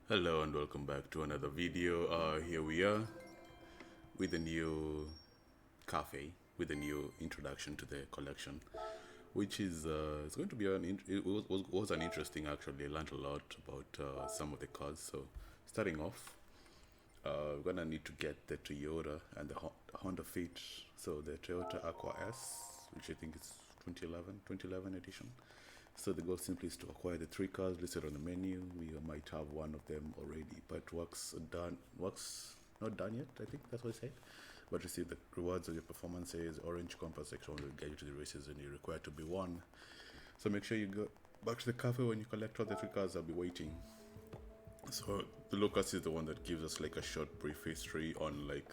Hello and welcome back to another video. Here we are with a new cafe, with a new introduction to the collection, which is it's going to be was an interesting actually. I learned a lot about some of the cars. So starting off, we're gonna need to get the Toyota and the Honda Fit. So the Toyota Aqua S, which I think is 2011 edition. So the goal simply is to acquire the three cars listed on the menu. We might have one of them already, but works not done yet. I think that's what I said. But receive the rewards of your performances. Orange compass section will guide you to the races, and you're required to be one. So make sure you go back to the cafe when you collect all the three cars. I'll be waiting. So the locus is the one that gives us like a short brief history on like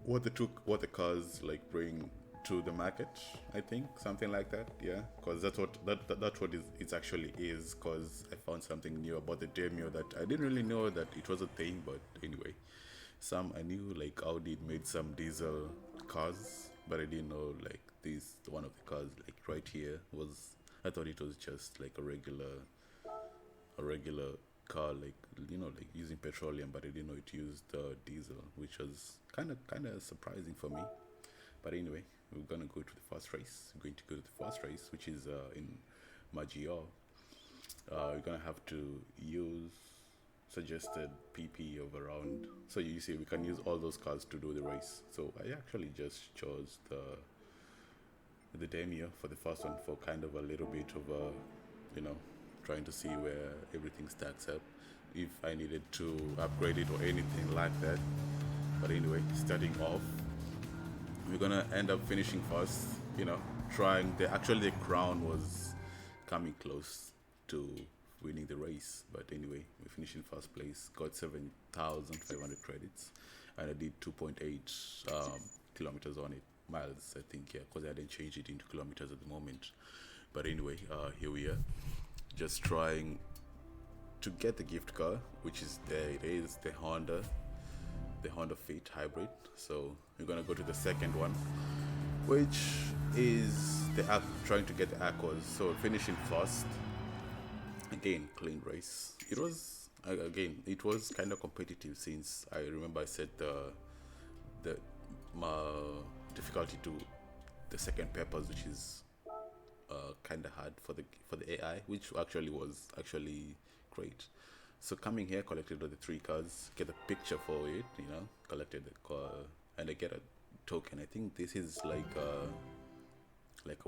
what the cars like bring to the market. I think something like that. Yeah, because that's what that's what it actually is. Because I found something new about the Demio that I didn't really know that it was a thing. But anyway, some I knew like Audi made some diesel cars, but I didn't know like this one of the cars like right here was. I thought it was just like a regular car, like like using petroleum, but I didn't know it used diesel, which was kind of surprising for me. But anyway, we're gonna go to the first race. We're going to go to the first race, which is in Maggiore. You're gonna have to use suggested PP of around. So you see, we can use all those cars to do the race. So I actually just chose the Demio for the first one for kind of a little bit of a, trying to see where everything stacks up, if I needed to upgrade it or anything like that. But anyway, starting off, we're gonna end up finishing first. Trying the crown was coming close to winning the race, but anyway, we finished in first place. Got 7,500 credits, and I did 2.8 kilometers on it, miles I think, yeah, because I didn't change it into kilometers at the moment. But anyway, here we are, just trying to get the gift car, which is there. It is the Honda Fit hybrid. So we're gonna go to the second one, which is trying to get the Aquas. So finishing first. Again, clean race. It was kind of competitive, since I remember I set the difficulty to the second peppers, which is kind of hard for the AI, which actually was actually great. So coming here, collected all the three cards, get a picture for it, collected the car, and I get a token. I think this is like a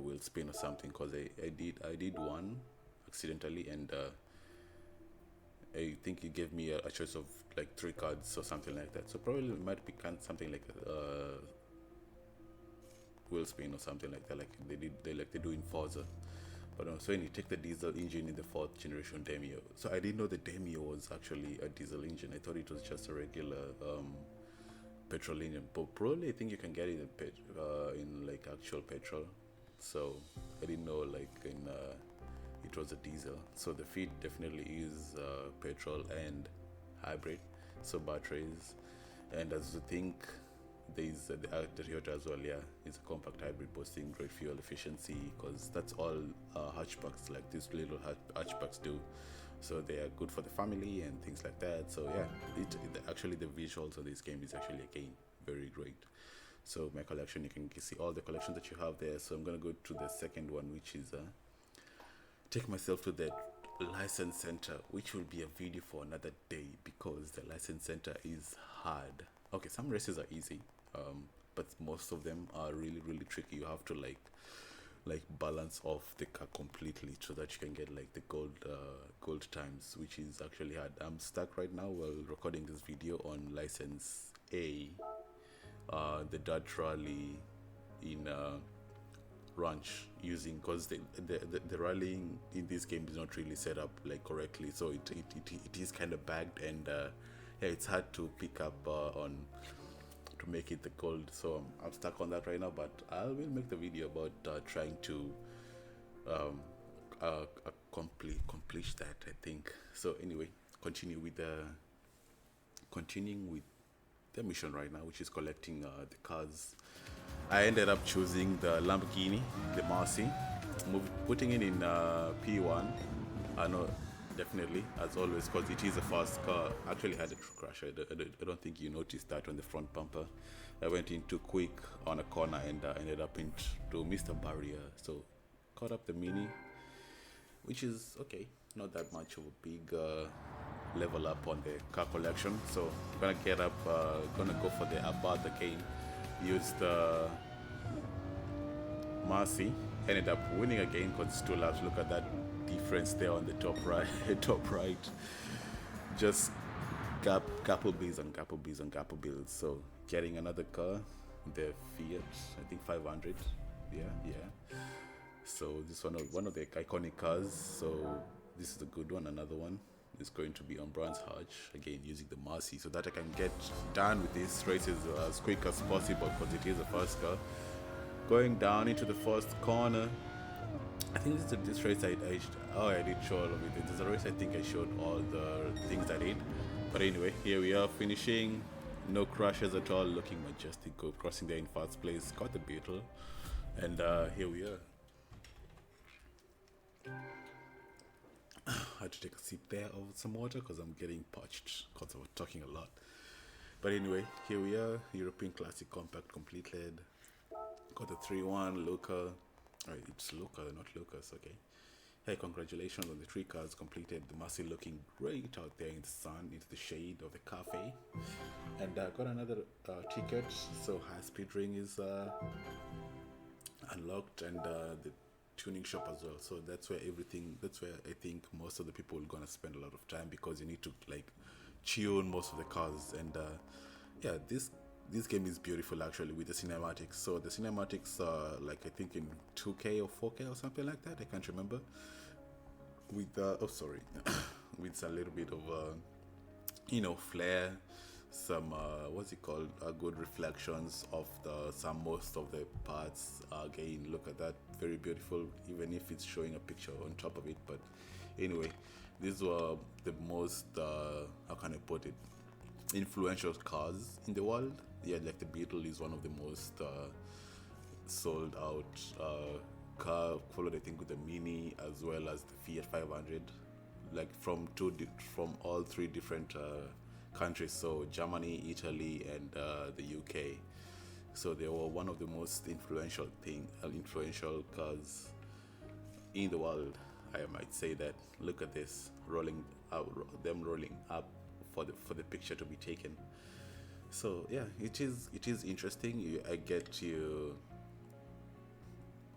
wheel spin or something, because I did one accidentally, and I think it gave me a choice of like three cards or something like that. So probably it might be something like a wheel spin or something like that, like they do in Forza. But so when you take the diesel engine in the fourth generation Demio, so I didn't know the Demio was actually a diesel engine. I thought it was just a regular petrol engine. But probably I think you can get it in like actual petrol. So I didn't know like it was a diesel. So the Fit definitely is petrol and hybrid. So batteries, and as you think, there's the Toyota as well. Yeah, it's a compact hybrid boasting great fuel efficiency, because that's all hatchbacks, like these little hatchbacks do. So they are good for the family and things like that. So yeah, actually the visuals of this game is actually again very great. So my collection, you can see all the collections that you have there. So I'm gonna go to the second one, which is take myself to the license center, which will be a video for another day, because the license center is hard. Okay, some races are easy, but most of them are really tricky. You have to like balance off the car completely so that you can get like the gold times, which is actually hard. I'm stuck right now while recording this video on license A, the dirt rally in ranch, using, because the rallying in this game is not really set up like correctly, so it is kind of bagged, and yeah, it's hard to pick up on to make it the gold. So I'm stuck on that right now, but I will make the video about trying to accomplish that, I think. So anyway, continuing with the mission right now, which is collecting the cars. I ended up choosing the Lamborghini, the Marcy, putting it in P1. I know definitely, as always, because it is a fast car. Actually had a true crash. I don't think you noticed that on the front bumper. I went in too quick on a corner and ended up into Mr. Barrier. So caught up the Mini, which is okay, not that much of a big level up on the car collection. So gonna get up, gonna go for the about the cane. Used Marcy, ended up winning again because it's 2 laps. Look at that difference there on the top right, top right. Just couple B's and couple B's and couple B's. So getting another car, the Fiat, I think 500. Yeah. So this one of the iconic cars. So this is a good one. Another one is going to be on Brands Hatch again using the Marcy so that I can get done with these races as quick as possible because it is a fast car. Going down into the first corner. I think this race I did show all of it. This is a race I think I showed all the things I did. But anyway, here we are finishing. No crashes at all. Looking majestic. Go crossing there in first place. Got the Beetle. And here we are. I had to take a sip there of some water because I'm getting parched because I was talking a lot. But anyway, here we are. European Classic Compact completed. Got the 3-1 Luca. Alright, it's Luca, not Lucas, okay. Hey, congratulations on the 3 cars completed. The Marcy looking great out there in the sun, into the shade of the cafe. And got another ticket. So high speed ring is unlocked, and the tuning shop as well. So that's where I think most of the people are gonna spend a lot of time because you need to like tune most of the cars. And yeah, this game is beautiful actually with the cinematics. So the cinematics are like I think in 2K or 4K or something like that. I can't remember. With with a little bit of flair, some what's it called? Good reflections of most of the parts. Again, look at that, very beautiful. Even if it's showing a picture on top of it, but anyway, these were the most how can I put it? Influential cars in the world. Yeah, like the Beetle is one of the most sold out car, followed I think with the Mini as well as the Fiat 500, like from all 3 different countries, so Germany, Italy, and the UK. So they were one of the most influential cars in the world. I might say that. Look at this, rolling up for the picture to be taken. So yeah, it is interesting.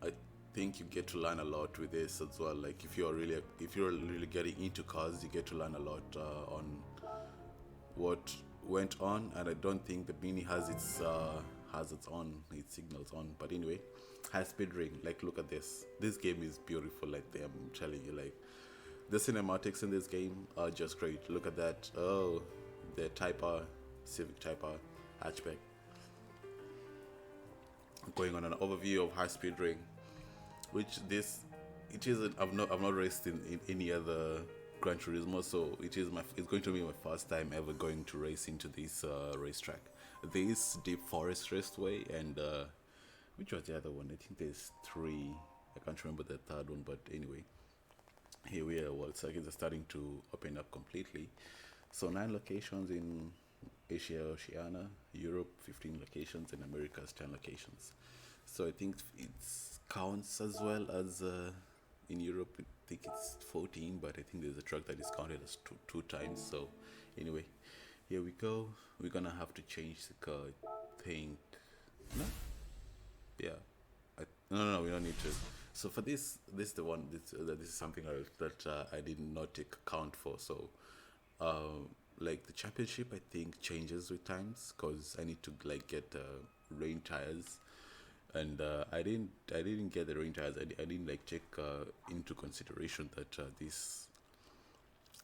I think you get to learn a lot with this as well. Like if you're really getting into cars, you get to learn a lot on what went on. And I don't think the Mini has its signals on. But anyway, high speed ring. Like look at this. This game is beautiful. Like I'm telling you, like the cinematics in this game are just great. Look at that. Oh, the Type R, Civic Type R hatchback. Going on an overview of high speed ring, which it isn't. I've not raced in any other Gran Turismo, so it's going to be my first time ever going to race into this racetrack. This Deep Forest Raceway, and which was the other one? I think there's 3. I can't remember the third one, but anyway, here we are. World circuits are starting to open up completely. So 9 locations in Asia, Oceania, Europe 15 locations, and Americas 10 locations. So I think it counts as well as in Europe. I think it's 14, but I think there's a truck that is counted as two times. So anyway, here we go. We're gonna have to change the car. I think no, yeah. No, we don't need to. So for this is the one. This is something that I did not take account for. So like the championship, I think changes with times because I need to like get rain tires, and I didn't get the rain tires. I didn't like take into consideration that this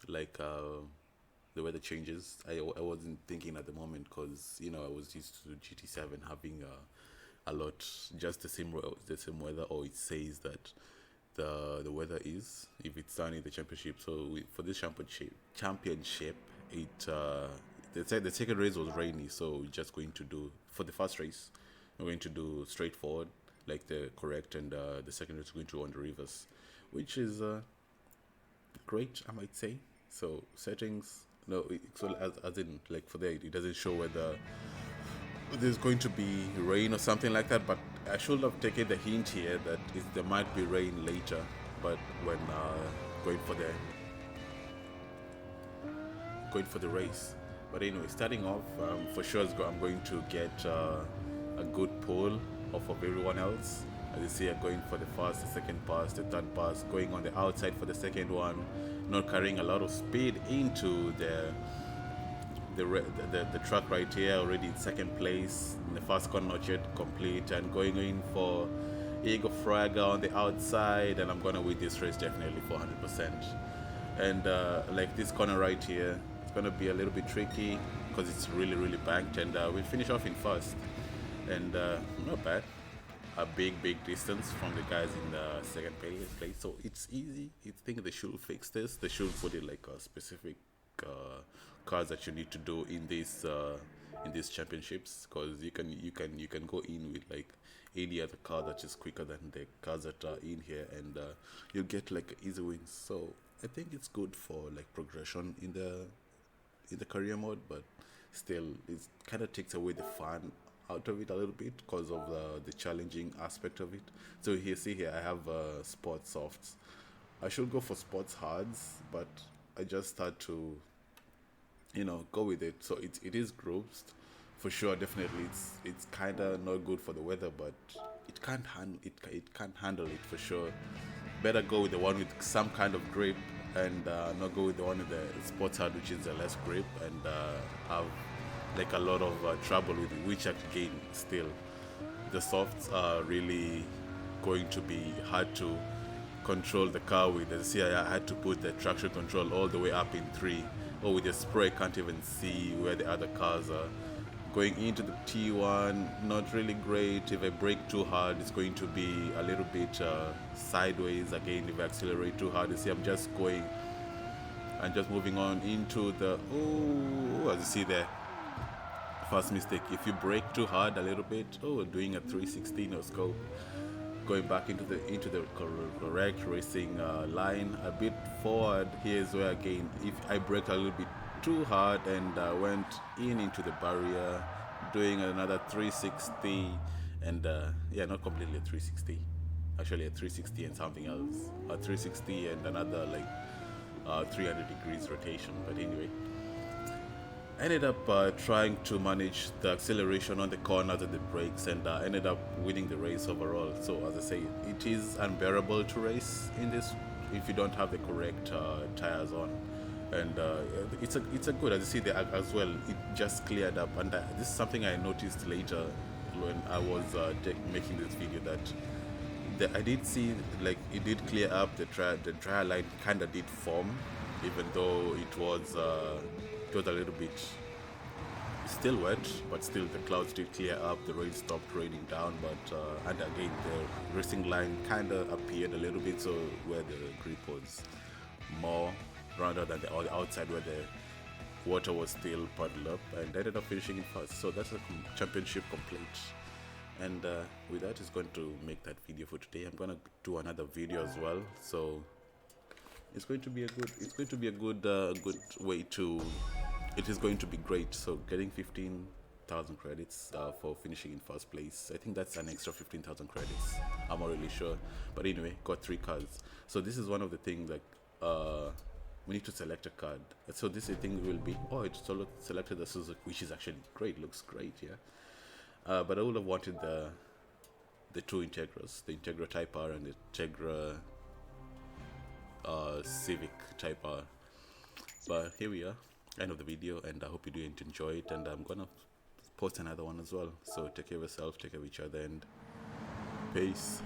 like the weather changes. I wasn't thinking at the moment because I was used to GT7 having a lot just the same weather, or it says that the weather is if it's done in the championship. So for this championship, it the second race was rainy, so we're just going to do for the first race. We're going to do straightforward, like the correct, and the second race we're going to do on the reverse, which is great, I might say. So settings, no, so as in like for there, it doesn't show whether there's going to be rain or something like that. But I should have taken the hint here that there might be rain later. But when going for the race. But anyway, starting off, for sure I'm going to get a good pull off of everyone else. As you see, I'm going for the first, the second pass, the third pass, going on the outside for the second one, not carrying a lot of speed into the truck right here, already in second place. In the first corner not yet complete, and going in for Ego Fraga on the outside, and I'm gonna win this race definitely for 100%. And like this corner right here, it's gonna be a little bit tricky because it's really banked, and we'll finish off in first, and not bad. A big distance from the guys in the second place, so it's easy. I think they should fix this. They should put it like a specific cars that you need to do in these championships, because you can go in with like any other car that is quicker than the cars that are in here, and you'll get like easy wins. So I think it's good for like progression in the career mode, but still it kind of takes away the fun out of it a little bit because of the challenging aspect of it. So here I have sports softs. I should go for sports hards, but I just had to go with it. So it is groups for sure. Definitely it's kind of not good for the weather, but it can't handle it for sure. Better go with the one with some kind of grip, and not go with the one with the sports hard, which is a less grip, and have like a lot of trouble with it, which again still the softs are really going to be hard to control the car with. As you see, I had to put the traction control all the way up in 3. Or with the spray, can't even see where the other cars are. Going into the T1, not really great. If I brake too hard, it's going to be a little bit sideways. Again, if I accelerate too hard, you see I'm just going and just moving on into the, as you see there, first mistake. If you brake too hard a little bit, doing a 360 no scope, going back into the correct racing line, a bit forward. Here's where again, if I braked a little bit too hard and went into the barrier, doing another 360, and not completely a 360, actually a 360 and something else, a 360 and another like 300 degrees rotation. But anyway, I ended up trying to manage the acceleration on the corners and the brakes, and ended up winning the race overall. So as I say, it is unbearable to race in this if you don't have the correct tires on, and it's a good, as you see there as well, it just cleared up. And this is something I noticed later when I was making this video, that I did see like it did clear up. The dry line kind of did form, even though it was a little bit still wet, but still the clouds did clear up, the rain stopped raining down, but and again the racing line kind of appeared a little bit, so where the grip was more rather than the outside where the water was still puddled up, and ended up finishing in first. So that's a championship complete, and with that is going to make that video for today. I'm gonna do another video as well, so it's going to be a good way to, it is going to be great. So getting 15,000 credits for finishing in first place, I think that's an extra 15,000 credits, I'm not really sure, but anyway, got 3 cards. So this is one of the things, like we need to select a card. So this thing will be, it selected the Suzuki, which is actually great, looks great, yeah. But I would have wanted the 2 Integras, the Integra Type R and the Integra Civic Type R. But here we are, end of the video, and I hope you do enjoy it, and I'm gonna post another one as well. So take care of yourself, take care of each other, and peace.